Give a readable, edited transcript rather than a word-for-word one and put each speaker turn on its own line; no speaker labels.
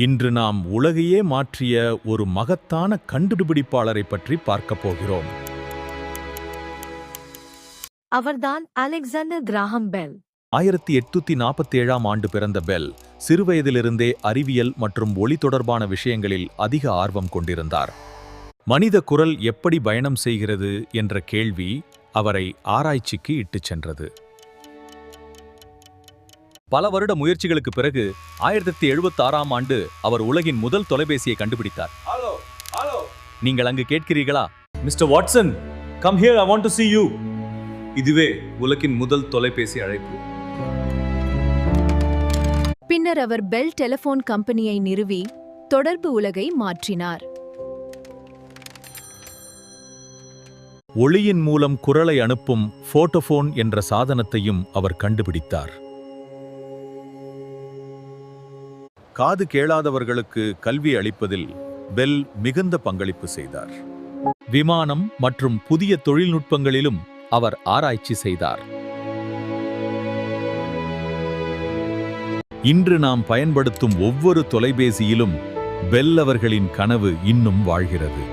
இன்று நாம் உலகையே மாற்றிய ஒரு மகத்தான கண்டுபிடிப்பாளரை பற்றி பார்க்கப் போகிறோம்.
அவர்தான் அலெக்சாண்டர் கிராஹம் பெல்.
1847ஆம் ஆண்டு பிறந்த பெல் சிறுவயதிலிருந்தே அறிவியல் மற்றும் ஒளி தொடர்பான விஷயங்களில் அதிக ஆர்வம் கொண்டிருந்தார். மனித குரல் எப்படி பயணம் செய்கிறது என்ற கேள்வி அவரை ஆராய்ச்சிக்கு இட்டுச் சென்றது. பல வருட முயற்சிகளுக்கு பிறகு 1876ஆம் ஆண்டு அவர் உலகின் முதல் தொலைபேசியை கண்டுபிடித்தார். நீங்கள் அங்கு கேட்கிறீர்களா?
Mister Watson, come here, I want to see you. இதுவே உலகின் முதல் தொலைபேசி அழைப்பு.
பின்னர் அவர் பெல் டெலிபோன் கம்பெனியை நிறுவி தொடர்பு உலகை மாற்றினார்.
ஒளியின் மூலம் குரலை அனுப்பும் போட்டோபோன் என்ற சாதனத்தையும் அவர் கண்டுபிடித்தார். காது கேளாதவர்களுக்கு கல்வி அளிப்பதில் பெல் மிகுந்த பங்களிப்பு செய்தார். விமானம் மற்றும் புதிய தொழில்நுட்பங்களிலும் அவர் ஆராய்ச்சி செய்தார். இன்று நாம் பயன்படுத்தும் ஒவ்வொரு தொலைபேசியிலும் பெல் அவர்களின் கனவு இன்னும் வாழ்கிறது.